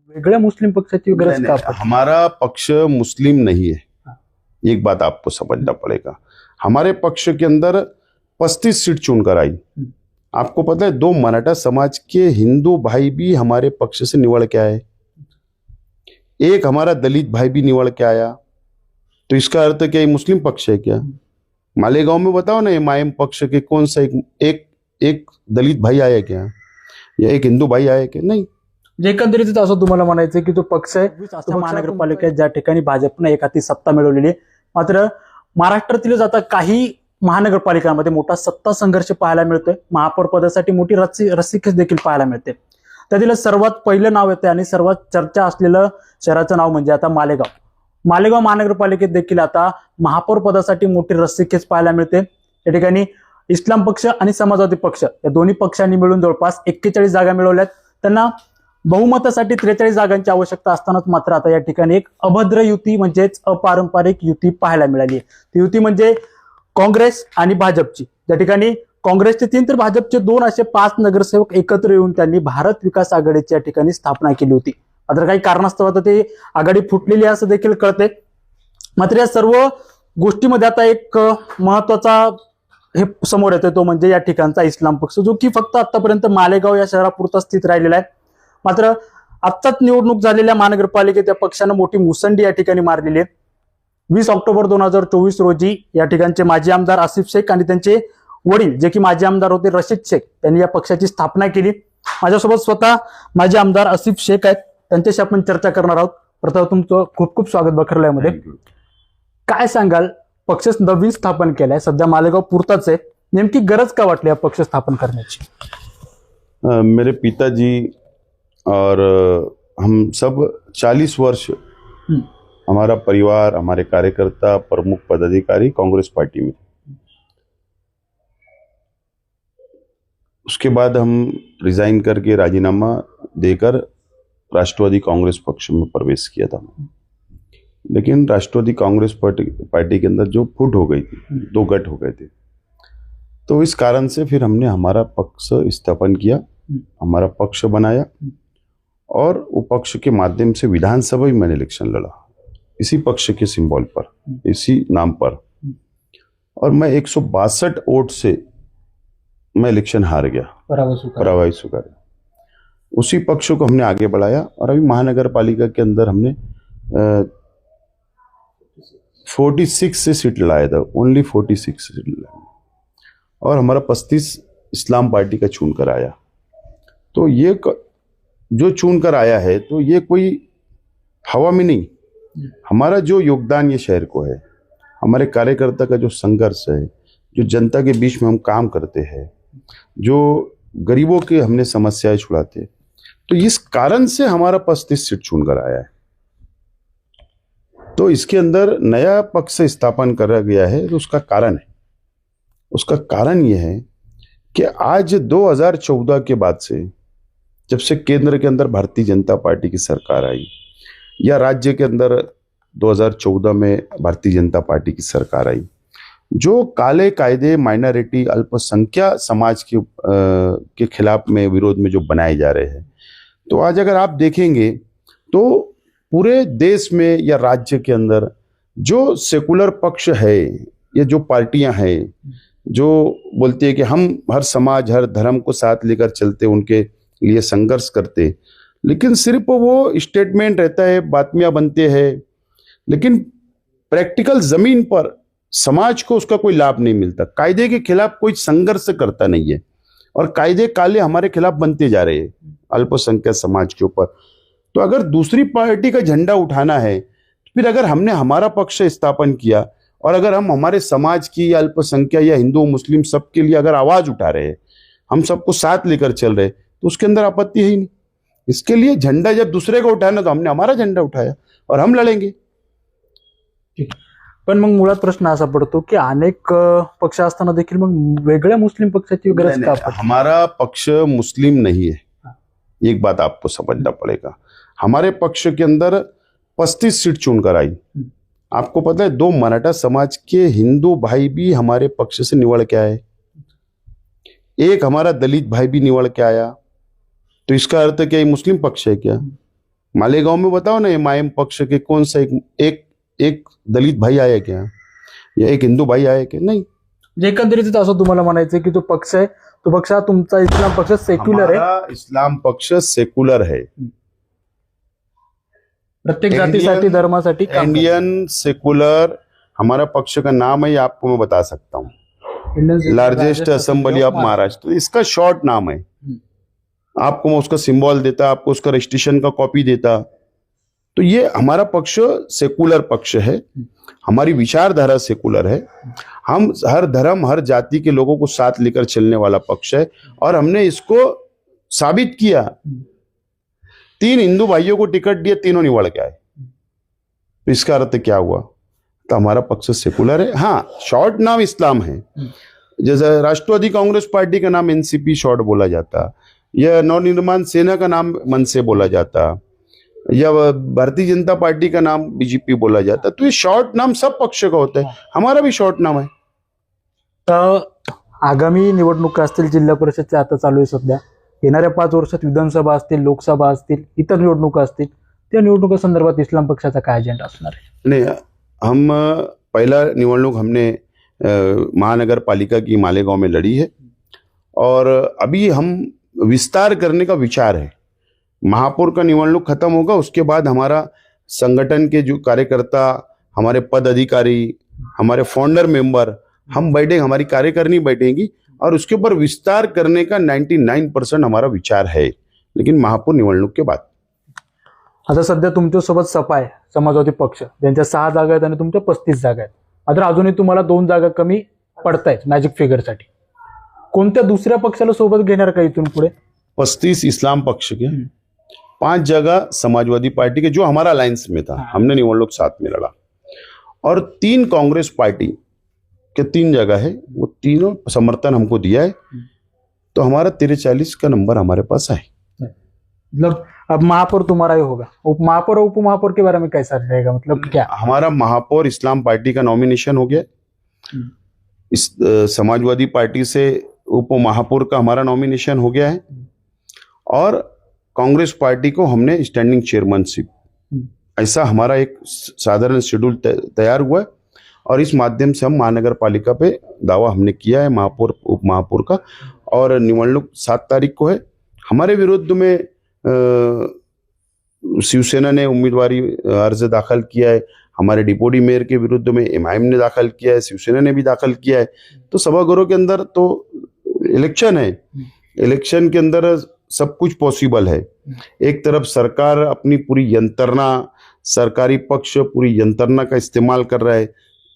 वेगळ्या मुस्लिम पक्षाची गरज का पडते? हमारा पक्ष मुस्लिम नहीं है, एक बात आपको समझना पड़ेगा। हमारे पक्ष के अंदर 35 सीट चुनकर आई। आपको पता है 2 मराठा समाज के हिंदू भाई भी हमारे पक्ष से निवड़ के आए, एक हमारा दलित भाई भी निवड़ के आया। तो इसका अर्थ क्या ये मुस्लिम पक्ष है क्या? मालेगांव में बताओ ना, एमआईएम पक्ष के कौन सा एक दलित भाई आया क्या, या एक हिंदू भाई आया क्या? नाही। जे एकंदरीत असं तुम्हाला म्हणायचं की जो पक्ष आहे तो महानगरपालिकेत ज्या ठिकाणी भाजपने एक हाती सत्ता मिळवलेली आहे, मात्र महाराष्ट्रातील आता काही महानगरपालिकांमध्ये मोठा सत्ता संघर्ष पाहायला मिळतोय। महापौर पदासाठी मोठी रस्सीखेच देखील पाहायला मिळते। त्यातील सर्वात पहिलं नाव येते आणि सर्वात चर्चा असलेलं शहराचं नाव म्हणजे आता मालेगाव महानगरपालिकेत देखील आता महापौर पदासाठी मोठी रस्सीखेच पाहायला मिळते। या ठिकाणी इस्लाम पक्ष आणि समाजवादी पक्ष या दोन्ही पक्षांनी मिळून जवळपास 41 जागा मिळवल्यात। त्यांना बहुमतासाठी 43 जागांची आवश्यकता असतानाच मात्र आता या ठिकाणी एक अभद्र युती म्हणजेच अपारंपरिक युती पाहायला मिळाली आहे। ती युती म्हणजे काँग्रेस आणि भाजपची। त्या ठिकाणी काँग्रेसचे 3 तर भाजपचे 2 असे 5 नगरसेवक एकत्र येऊन त्यांनी भारत विकास आघाडीची या ठिकाणी स्थापना केली होती। मात्र काही कारणास्तव आता ते आघाडी फुटलेली असं देखील कळते। मात्र या सर्व गोष्टीमध्ये आता एक महत्वाचा हे समोर येतोय, तो म्हणजे या ठिकाणचा इस्लाम पक्ष, जो की फक्त आतापर्यंत मालेगाव या शहरापुरता स्थित राहिलेला आहे। मात्र आत्ताच निवडणूक झालेल्या महानगरपालिकेत या पक्षानं मोठी मुसंडी या ठिकाणी मारलेली आहे। 20 ऑक्टोबर 2024 रोजी या ठिकाणचे माजी आमदार आसिफ शेख आणि त्यांचे वडील जे की माजी आमदार होते रशीद शेख यांनी या पक्षाची स्थापना केली। माझ्यासोबत स्वतः माजी आमदार आसिफ शेख आहेत, त्यांच्याशी आपण चर्चा करणार आहोत। प्रथम तुमचं खूप खूप स्वागत बखरल्यामध्ये। काय सांगाल, पक्ष नवीन स्थापन केलाय, सध्या मालेगाव पुरताच आहे, नेमकी गरज का वाटली या पक्ष स्थापन करण्याची? मेरे पिताजी और हम सब 40 वर्ष हमारा परिवार, हमारे कार्यकर्ता, प्रमुख पदाधिकारी कांग्रेस पार्टी में। उसके बाद हम रिजाइन करके राजीनामा देकर राष्ट्रवादी कांग्रेस पक्ष में प्रवेश किया था। लेकिन राष्ट्रवादी कांग्रेस पार्टी के अंदर जो फूट हो गई थी, 2 गठ हो गए थे, तो इस कारण से फिर हमने हमारा पक्ष स्थापन किया, हमारा पक्ष बनाया और वो पक्ष के माध्यम से विधानसभा में मैंने इलेक्शन लड़ा, इसी पक्ष के सिंबल पर, इसी नाम पर। और मैं 162 वोट से मैं इलेक्शन हार गया, पराभव स्वीकार। उसी पक्ष को हमने आगे बढ़ाया और अभी महानगर पालिका के अंदर हमने 46 से सीट लाया था, ओनली 46 सीट लाया, और हमारा 35 इस्लाम पार्टी का चुन कर आया। तो ये जो चुन कर आया है तो ये कोई हवा में नहीं, हमारा जो योगदान ये शहर को है, हमारे कार्यकर्ता का जो संघर्ष है, जो जनता के बीच में हम काम करते हैं, जो गरीबों के हमने समस्याएं छुड़ाते, तो इस कारण से हमारा 35 सीट चुनकर आया है। तो इसके अंदर नया पक्ष स्थापन करा गया है, तो उसका कारण है, उसका कारण यह है कि आज 2014 के बाद से, जब से केंद्र के अंदर भारतीय जनता पार्टी की सरकार आई, या राज्य के अंदर 2014 में भारतीय जनता पार्टी की सरकार आई, जो काले कायदे माइनॉरिटी अल्पसंख्यक समाज के खिलाफ में विरोध में जो बनाए जा रहे हैं, तो आज अगर आप देखेंगे तो पूरे देश में या राज्य के अंदर जो सेकुलर पक्ष है या जो पार्टियां हैं जो बोलती है कि हम हर समाज हर धर्म को साथ लेकर चलते, उनके लिए संघर्ष करते, लेकिन सिर्फ वो स्टेटमेंट रहता है, बातमियां बनते हैं, लेकिन प्रैक्टिकल जमीन पर समाज को उसका कोई लाभ नहीं मिलता। कायदे के खिलाफ कोई संघर्ष करता नहीं है और कायदे काले हमारे खिलाफ बनते जा रहे हैं अल्पसंख्यक समाज के ऊपर। तो अगर दूसरी पार्टी का झंडा उठाना है, फिर अगर हमने हमारा पक्ष स्थापन किया और अगर हम हमारे समाज की या अल्पसंख्यक या हिंदू मुस्लिम सबके लिए अगर आवाज उठा रहे हैं, हम सबको साथ लेकर चल रहे, तो उसके अंदर आपत्ति है ही नहीं। इसके लिए झंडा जब दूसरे का उठाना, तो हमने हमारा झंडा उठाया और हम लड़ेंगे। पण मग मुळात प्रश्न असा पडतो की अनेक पक्ष असताना देखील मग वेगळ्या मुस्लिम पक्षाची गरज का पडते? हमारा पक्ष मुस्लिम नहीं है, एक बात आपको समझना पड़ेगा। हमारे पक्ष के अंदर 35 सीट चुनकर आई। आपको पता है 2 मराठा समाज के हिंदू भाई भी हमारे पक्ष से निवड़ के आए, एक हमारा दलित भाई भी निवड़ के आया। तो इसका अर्थ क्या ये मुस्लिम पक्ष है क्या? मालेगांव में बताओ ना, एमआईएम पक्ष के कौन सा एक दलित भाई आया क्या, या एक हिंदू भाई आया क्या? नहीं। जे एकंदरीत असं तुम्हाला म्हणायचं की तो पक्ष आहे, तो पक्ष हा तुमचा इस्लाम पक्ष सेक्युलर आहे, हमारा इस्लाम पक्ष सेकुलर है, प्रत्येक जातीसाठी धर्मासाठी काम करतो. इंडियन सेकुलर हमारा पक्ष का नाम है, ये आपको मैं बता सकता हूँ, Indian largest assembly of Maharashtra, इसका शॉर्ट नाम है। आपको मैं उसका सिंबल देता, आपको उसका रजिस्ट्रेशन का कॉपी देता। तो ये हमारा पक्ष सेकुलर पक्ष है, हमारी विचारधारा सेकुलर है, हम हर धर्म हर जाति के लोगों को साथ लेकर चलने वाला पक्ष है, और हमने इसको साबित किया। 3 हिंदू भाइयों को टिकट दिए, तीनों निवड़ के आए। तो इसका अर्थ क्या हुआ? तो हमारा पक्ष सेकुलर है। हाँ, शॉर्ट नाम इस्लाम है, जैसे राष्ट्रवादी कांग्रेस पार्टी का नाम एनसीपी शॉर्ट बोला जाता, या नवनिर्माण सेना का नाम मन से बोला जाता, या भारतीय जनता पार्टी का नाम बीजेपी बोला जाता। तो ये शॉर्ट नाम सब पक्ष का होता है, हमारा भी शॉर्ट नाम है। तर आगामी निवडणुका असतील, जिल्हा परिषदच्या आता चालू आहे सध्या, येणाऱ्या 5 वर्षात विधानसभा असतील, लोकसभा असतील, इतर निवडणुका असतील, त्या निवडणुका संदर्भात इस्लाम पक्षाचा काय अजेंडा असणार आहे? नहीं, हम पहला निवडणूक हमने महानगर पालिका की मालेगांव में लड़ी है, और अभी हम विस्तार करने का विचार है। महापौर का निवडणूक खत्म होगा, उसके बाद हमारा संगठन के जो कार्यकर्ता, हमारे पद अधिकारी, हमारे फाउंडर मेंबर, हम बैठे, हमारी कार्यकारिणी बैठेगी, और उसके ऊपर विस्तार करने का 99% हमारा विचार है, लेकिन महापौर निवडणूक के बाद। आता सध्या तुमच्यासोबत सपा आहे, समाजवादी पक्ष, ज्यांच्या 6 जागा आहेत आणि तुमच्या 35 जागा आहेत, मात्र अजूनही तुम्हाला 2 जागा कमी पडतायत मॅजिक फिगरसाठी. कोणत्या दुसऱ्या पक्षाला सोबत घेणार का इथून पुढे? 35 इस्लाम पक्ष के, 5 जगह समाजवादी पार्टी के, जो हमारा अलायंस में था, हमने निवडणूक साथ में लड़ा, और 3 कांग्रेस पार्टी के 3 जगह है, वो तीनों समर्थन हमको दिया है। तो हमारा 43-40 का नंबर हमारे पास है। मतलब अब महापौर तुम्हारा ही होगा, महापौर और उप महापौर के बारे में कैसा रहेगा, मतलब क्या? हमारा महापौर इस्लाम पार्टी का नॉमिनेशन हो गया, इस समाजवादी पार्टी से उप महापौर का हमारा नॉमिनेशन हो गया है, और कांग्रेस पार्टी को हमने स्टैंडिंग चेयरमैनशिप, ऐसा हमारा एक साधारण शेड्यूल तैयार हुआ है, और इस माध्यम से हम महानगर पालिका पे दावा हमने किया है महापौर उप महापौर का। और निवडणूक 7 तारीख को है। हमारे विरुद्ध में शिवसेना ने उम्मीदवारी अर्ज दाखिल किया है, हमारे डिप्टी मेयर के विरुद्ध में एमआईएम ने दाखिल किया है, शिवसेना ने भी दाखिल किया है। तो सभागृह के अंदर तो इलेक्शन है, इलेक्शन के अंदर सब कुछ पॉसिबल है। एक तरफ सरकार अपनी पूरी यंत्रणा, सरकारी पक्ष पूरी यंत्रणा का इस्तेमाल कर रहा है,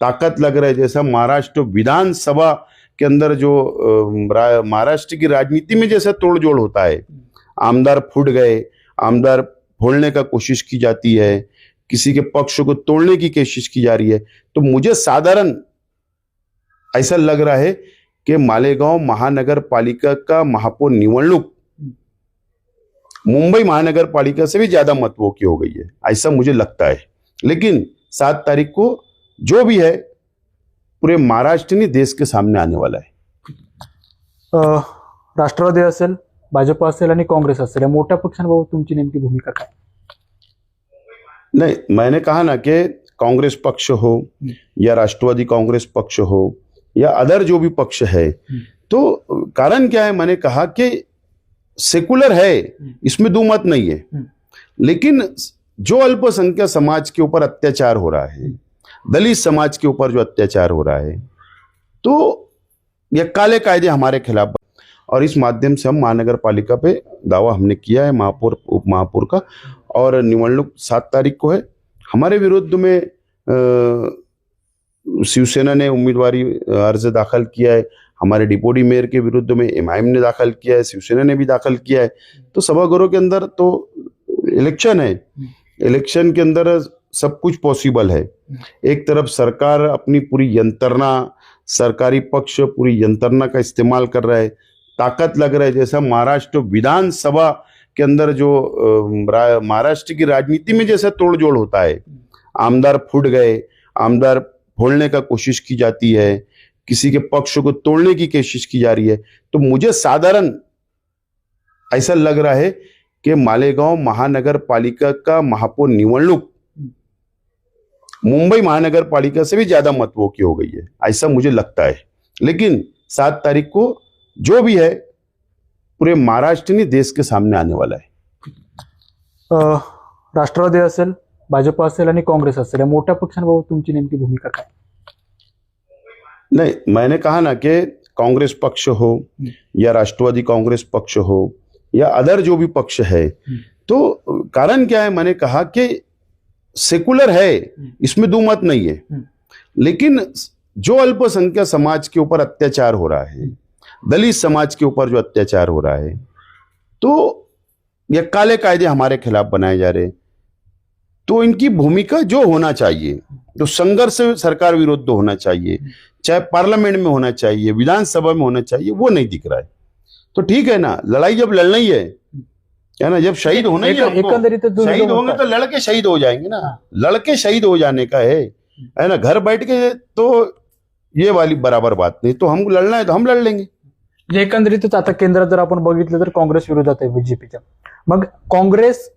ताकत लग रहा है, जैसा महाराष्ट्र विधानसभा के अंदर जो महाराष्ट्र की राजनीति में जैसा तोड़जोड़ होता है, आमदार फूट गए, आमदार फोड़ने का कोशिश की जाती है, किसी के पक्ष को तोड़ने की कोशिश की जा रही है। तो मुझे साधारण ऐसा लग रहा है कि मालेगांव महानगर पालिका का महापौर निवडणूक मुंबई महानगर पालिका से भी ज्यादा महत्व की हो गई है, ऐसा मुझे लगता है। लेकिन 7 तारीख को जो भी है पूरे महाराष्ट्र नहीं देश के सामने आने वाला है। राष्ट्रवादी असेल, भाजप असेल आणि काँग्रेस असेल, या मोठ्या पक्षांबाबत तुमची नेमकी भूमिका काय? नहीं, मैंने कहा ना कि कांग्रेस पक्ष हो या राष्ट्रवादी कांग्रेस पक्ष हो या अदर जो भी पक्ष है, तो कारण क्या है, मैंने कहा कि सेकुलर है, इसमें दो मत नहीं है, लेकिन जो अल्पसंख्यक समाज के ऊपर अत्याचार हो रहा है, दलित समाज के ऊपर जो अत्याचार हो रहा है, तो ये काले कायदे हमारे खिलाफ, और इस माध्यम से हम महानगर पालिका पे दावा हमने किया है महापौर उप महापौर का। और निवडणूक 7 तारीख को है। हमारे विरुद्ध में शिवसेना ने उम्मीदवारी अर्ज दाखिल किया है, हमारे डिप्टी मेयर के विरुद्ध में एमआईएम ने दाखिल किया है, शिवसेना ने भी दाखिल किया है। तो सभागृह के अंदर तो इलेक्शन है, इलेक्शन के अंदर सब कुछ पॉसिबल है। एक तरफ सरकार अपनी पूरी यंत्रणा, सरकारी पक्ष पूरी यंत्रणा का इस्तेमाल कर रहा है, ताकत लग रहा है, जैसा महाराष्ट्र विधानसभा के अंदर जो महाराष्ट्र की राजनीति में जैसा तोड़जोड़ होता है, आमदार फूट गए, आमदार फोड़ने का कोशिश की जाती है, किसी के पक्ष को तोड़ने की कोशिश की जा रही है। तो मुझे साधारण ऐसा लग रहा है कि मालेगाव महानगरपालिका का महापौर निवडणूक मुंबई महानगर पालिका से भी ज्यादा मतों की हो गई है, ऐसा मुझे लगता है। लेकिन 7 तारीख को जो भी है पूरे महाराष्ट्र ने देश के सामने आने वाला है। राष्ट्रवादी असेल, भाजप असेल आणि काँग्रेस असेल, या मोठ्या पक्षांबाबत तुमची नेमकी भूमिका काय? नहीं, मैंने कहा ना कि कांग्रेस पक्ष हो या राष्ट्रवादी कांग्रेस पक्ष हो या अदर जो भी पक्ष है, तो कारण क्या है, मैंने कहा कि सेकुलर है, इसमें दो मत नहीं है। लेकिन जो अल्पसंख्यक समाज के ऊपर अत्याचार हो रहा है, दलित समाज के ऊपर जो अत्याचार हो रहा है, तो ये काले कायदे हमारे खिलाफ बनाए जा रहे, तो इनकी भूमिका जो होना चाहिए, तो संघर्ष सरकार विरुद्ध होना चाहिए, चाहे पार्लियामेंट में होना चाहिए, विधानसभा में होना चाहिए, वो नहीं दिख रहा है। तो ठीक है ना, लड़ाई जब लड़ना ही है ना, जब शहीद होना ही है, शहीद होंगे तो लड़के शहीद हो जाएंगे ना, लड़के शहीद हो जाने का है ना। घर बैठ के तो ये वाली बराबर बात नहीं, तो हम लड़ना है तो हम लड़ लेंगे। एकंदरीतच आता केंद्रात जर आपण बघितलं तर काँग्रेस विरोधात आहे बीजेपीच्या, मग काँग्रेस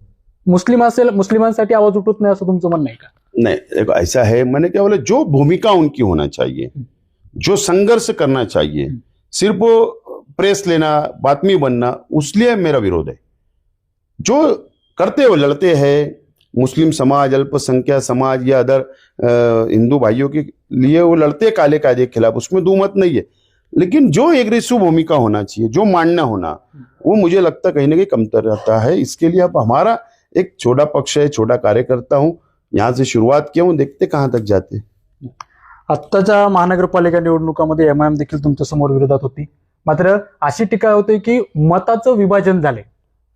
मुस्लिम असेल, मुस्लिमांसाठी आवाज उठवत नाही असं तुमचं म्हणणं आहे का? नहीं, देखो ऐसा है, मैंने क्या बोला, जो भूमिका उनकी होना चाहिए, जो संघर्ष करना चाहिए, सिर्फ प्रेस लेना, बातमी बनना, उसलिए मेरा विरोध है। जो करते हो लड़ते हैं, मुस्लिम समाज, अल्पसंख्यक समाज या अदर हिंदू भाइयों के लिए वो लड़ते काले कायदे के खिलाफ, उसमें दो मत नहीं है। लेकिन जो एग्रेसिव भूमिका होना चाहिए, जो मानना होना, वो मुझे लगता कहीं ना कहीं कमतर रहता है। इसके लिए अब हमारा एक छोटा पक्ष है, छोटा कार्यकर्ता हूं, यहाँ से शुरुआत किया हूं, देखते कहां तक जाते। आत्ताच्या महानगरपालिका निवडणुकामध्ये एमआयएम देखील तुमच्या समोर विरोधात होती, मात्र अशी टीका होते की मताचं विभाजन झाले,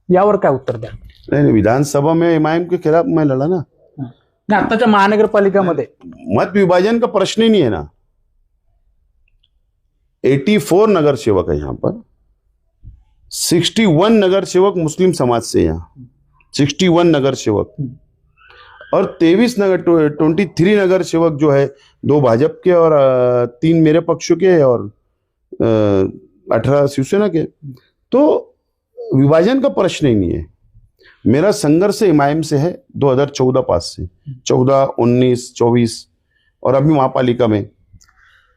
यावर काय उत्तर द्या? नहीं, विधानसभा में एमआईएम के खिलाफ मैं लड़ा ना। नाही, आत्ताच्या महानगरपालिकामध्ये मत विभाजन का प्रश्न ही नहीं है ना। 84 नगर सेवक है यहाँ पर, 61 नगर सेवक मुस्लिम समाज से, यहाँ 61 नगर सेवक और 23 नगर सेवक जो है, 2 भाजपा के और 3 मेरे पक्ष के और 18 शिवसेना के। तो विभाजन का प्रश्न ही नहीं है। मेरा संघर्ष एमआईएम से है 2014 पास से, 14, 19, 24 और अभी महापालिका में।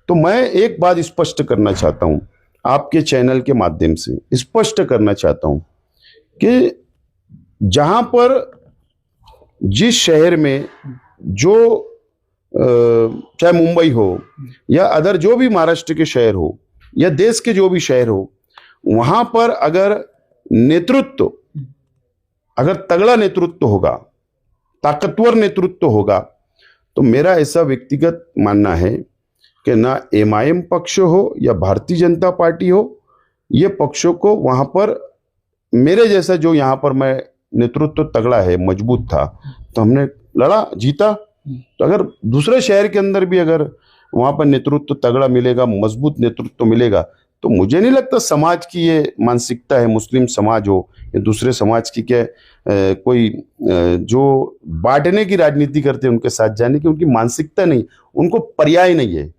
तो मैं एक बात स्पष्ट करना चाहता हूं, आपके चैनल के माध्यम से स्पष्ट करना चाहता हूं कि जहां पर जिस शहर में जो चाहे मुंबई हो या अदर जो भी महाराष्ट्र के शहर हो या देश के जो भी शहर हो, वहां पर अगर नेतृत्व, अगर तगड़ा नेतृत्व होगा, ताकतवर नेतृत्व होगा, तो मेरा ऐसा व्यक्तिगत मानना है कि ना एमआईएम पक्ष हो या भारतीय जनता पार्टी हो, ये पक्षों को वहां पर मेरे जैसा जो यहाँ पर मैं नेतृत्व तगड़ा है, मजबूत था, तो हमने लड़ा, जीता। तो अगर दूसरे शहर के अंदर भी अगर वहां पर नेतृत्व तगड़ा मिलेगा, मजबूत नेतृत्व मिलेगा, तो मुझे नहीं लगता समाज की ये मानसिकता है, मुस्लिम समाज हो या दूसरे समाज की, क्या कोई जो बांटने की राजनीति करते हैं उनके साथ जाने की उनकी मानसिकता नहीं, उनको पर्याय नहीं है,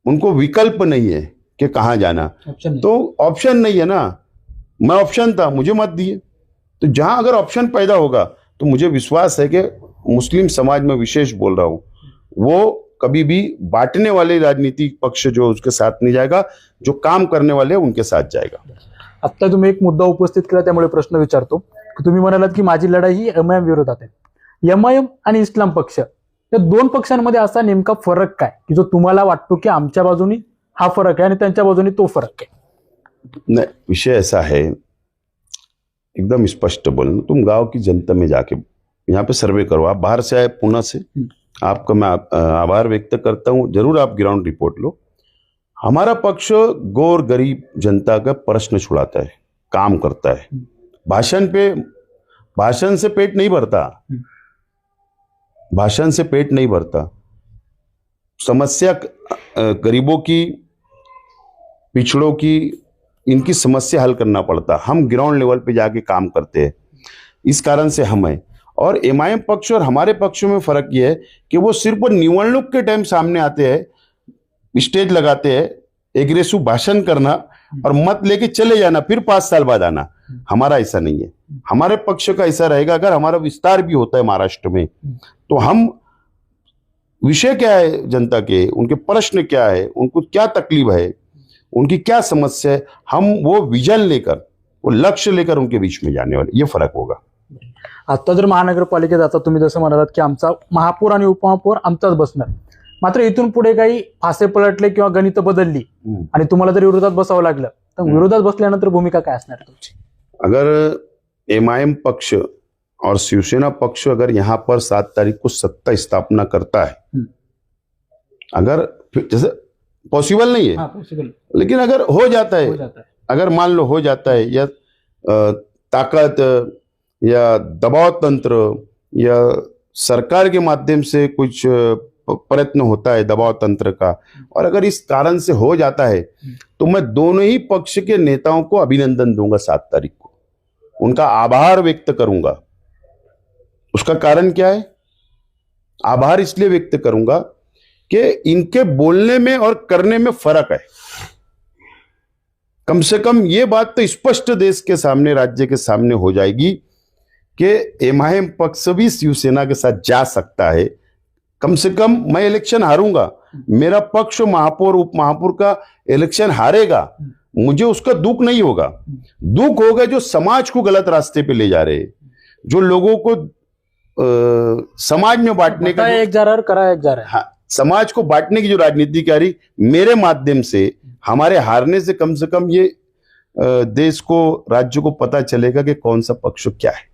उनको विकल्प नहीं है कि कहाँ जाना। तो ऑप्शन नहीं है ना, मैं ऑप्शन था, मुझे मत दिए। तो जहां अगर ऑप्शन पैदा होगा तो मुझे विश्वास है कि मुस्लिम समाज में विशेष बोल रहा हूं, वो कभी भी बांटने वाले राजनीतिक पक्ष जो उसके साथ नहीं जाएगा, जो काम करने वाले उनके साथ जाएगा। आता तुम्ही एक मुद्दा उपस्थित केला, त्यामुळे प्रश्न विचारतो की तुम्ही म्हणालात की माझी लढाई ही एमआयएम विरोधात आहे। एमआयएम आणि इस्लाम पक्ष या दोन पक्षांमध्ये असा नेमका फरक काय की जो तुम्हाला वाटतो की आमच्या बाजूनी हा फरक आहे आणि त्यांच्या बाजूनी तो फरक आहे? नहीं, विषय ऐसा है, एकदम स्पष्ट बोलना, तुम गांव की जनता में जाके यहाँ पे सर्वे करो, आप बाहर से आए पुणे से, आपका मैं आभार व्यक्त करता हूँ, जरूर आप ग्राउंड रिपोर्ट लो। हमारा पक्ष गौर गरीब जनता का प्रश्न छुड़ाता है, काम करता है। भाषण से पेट नहीं भरता, भाषण से पेट नहीं भरता। समस्या गरीबों की, पिछड़ों की, इनकी समस्या हल करना पड़ता। हम ग्राउंड लेवल पे जाके काम करते हैं, इस कारण से हम हैं। और एमआईएम पक्ष और हमारे पक्ष में फर्क ये है कि वो सिर्फ निवडणूक के टाइम सामने आते हैं, स्टेज लगाते हैं, एग्रेसिव भाषण करना और मत लेके चले जाना, फिर 5 साल बाद आना। हमारा ऐसा नहीं है। हमारे पक्ष का ऐसा रहेगा, अगर हमारा विस्तार भी होता है महाराष्ट्र में तो हम विषय क्या है जनता के, उनके प्रश्न क्या है, उनको क्या तकलीफ है, उनकी क्या समस्या है, हम वो विजन लेकर, वो लक्ष्य लेकर उनके बीच में जाने वाले, ये फरक होगा। आता जर महानगरपालिकेत आता तुम्ही जसं म्हणालात की आमचा महापौर आणि उपमहापौर आमचाच बसणार, मात्र इथून पुढे काही फासे पलटले किंवा गणित बदलली आणि तुम्हाला जर विरोधात बसावं लागलं तर विरोधात बसल्यानंतर भूमिका काय असणार आहे तुमची? अगर एमआईएम पक्ष और शिवसेना पक्ष अगर यहाँ पर 7 तारीख को सत्ता स्थापना करता है, अगर जैसे पॉसिबल नहीं है, पॉसिबल, लेकिन अगर हो जाता है, अगर मान लो हो जाता है, या ताकत या दबाव तंत्र या सरकार के माध्यम से कुछ प्रयत्न होता है दबाव तंत्र का, और अगर इस कारण से हो जाता है तो मैं दोनों ही पक्ष के नेताओं को अभिनंदन दूंगा 7 तारीख को, उनका आभार व्यक्त करूंगा। उसका कारण क्या है? आभार इसलिए व्यक्त करूंगा कि इनके बोलने में और करने में फर्क है। कम से कम ये बात तो स्पष्ट देश के सामने, राज्य के सामने हो जाएगी कि एमआईएम पक्ष भी शिवसेना के साथ जा सकता है। कम से कम मैं इलेक्शन हारूंगा, मेरा पक्ष महापौर उप महापौर का इलेक्शन हारेगा, मुझे उसका दुख नहीं होगा। दुख होगा जो समाज को गलत रास्ते पे ले जा रहे, जो लोगों को समाज में बांटने का, एक जा रहा है, करा एक जा रहा है, हाँ, समाज को बांटने की जो राजनीति कर रही, मेरे माध्यम से हमारे हारने से कम ये देश को, राज्य को पता चलेगा कि कौन सा पक्ष क्या है।